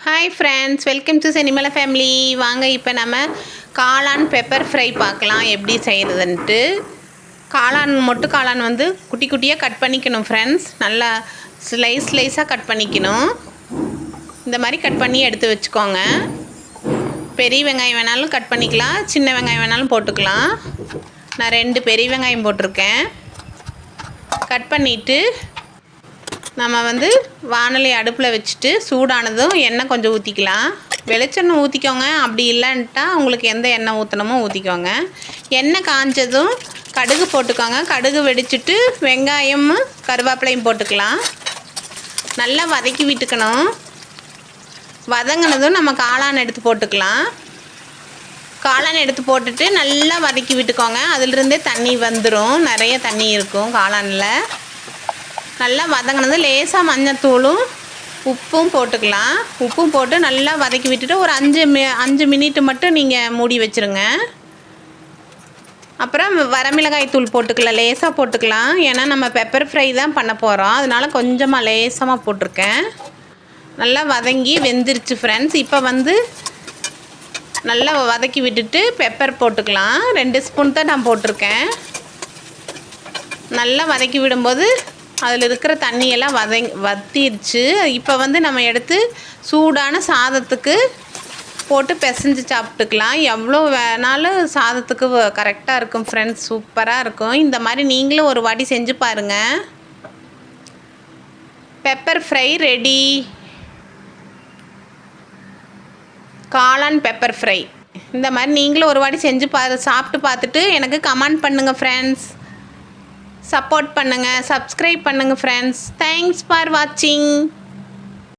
Hi friends, welcome to Chennimalai family. வாங்க இப்போ நம்ம காளான் பெப்பர் ஃப்ரை பார்க்கலாம் எப்படி செய்கிறதுன்ட்டு. மொட்டு காளான் வந்து குட்டி குட்டியாக கட் பண்ணிக்கணும் ஃப்ரெண்ட்ஸ். நல்லா ஸ்லைஸாக கட் பண்ணிக்கணும். இந்த மாதிரி கட் பண்ணி எடுத்து வச்சுக்கோங்க. பெரிய வெங்காயம் வேணாலும் கட் பண்ணிக்கலாம், சின்ன வெங்காயம் வேணாலும் போட்டுக்கலாம். நான் 2 பெரிய வெங்காயம் போட்டிருக்கேன். கட் பண்ணிவிட்டு நம்ம வந்து வானொலி அடுப்பில் வச்சுட்டு சூடானதும் எண்ணெய் கொஞ்சம் ஊற்றிக்கலாம். வெளிச்செண்ணெய் ஊற்றிக்கோங்க, அப்படி இல்லைன்ட்டா உங்களுக்கு எந்த எண்ணெய் ஊற்றணுமோ ஊற்றிக்கோங்க. எண்ணெய் காஞ்சதும் கடுகு போட்டுக்கோங்க. கடுகு வெடிச்சிட்டு வெங்காயமும் கருவேப்பிலையும் போட்டுக்கலாம். நல்லா வதக்கி விட்டுக்கணும். வதங்கினதும் நம்ம காளான் எடுத்து போட்டுக்கலாம். காளான் எடுத்து போட்டுட்டு நல்லா வதக்கி விட்டுக்கோங்க. அதிலிருந்தே தண்ணி வந்துடும், நிறைய தண்ணி இருக்கும் காளானில். நல்லா வதங்கினது லேசாக மஞ்சத்தூளும் உப்பும் போட்டுக்கலாம். உப்பும் போட்டு நல்லா வதக்கி விட்டுட்டு ஒரு 5 மினிட் மட்டும் நீங்கள் மூடி வச்சுருங்க. அப்புறம் வரமிளகாய் தூள் போட்டுக்கலாம், லேசாக போட்டுக்கலாம். ஏன்னா நம்ம பெப்பர் ஃப்ரை தான் பண்ண போகிறோம், அதனால் கொஞ்சமாக லேசாக போட்டிருக்கேன். நல்லா வதங்கி வெந்துருச்சு ஃப்ரெண்ட்ஸ். இப்போ வந்து நல்லா வதக்கி விட்டுட்டு பெப்பர் போட்டுக்கலாம். 2 ஸ்பூன் தான் நான் போட்டிருக்கேன். நல்லா வதக்கி விடும்போது அதில் இருக்கிற தண்ணியெல்லாம் வத்திடுச்சு. இப்போ வந்து நம்ம எடுத்து சூடான சாதத்துக்கு போட்டு பிசைஞ்சு சாப்பிட்டுக்கலாம். எவ்வளோ வேணாலும் சாதத்துக்கு கரெக்டாக இருக்கும் ஃப்ரெண்ட்ஸ், சூப்பராக இருக்கும். இந்த மாதிரி நீங்களும் ஒரு வாட்டி செஞ்சு பாருங்கள். Pepper fry ready. காளான் பெப்பர் ஃப்ரை இந்த மாதிரி நீங்களும் ஒரு வாட்டி செஞ்சு சாப்பிட்டு பார்த்துட்டு எனக்கு கமெண்ட் பண்ணுங்கள் ஃப்ரெண்ட்ஸ். சப்போர்ட் பண்ணுங்கள், சப்ஸ்கிரைப் பண்ணுங்கள் ஃப்ரெண்ட்ஸ். தேங்க்ஸ் ஃபார் வாட்சிங்.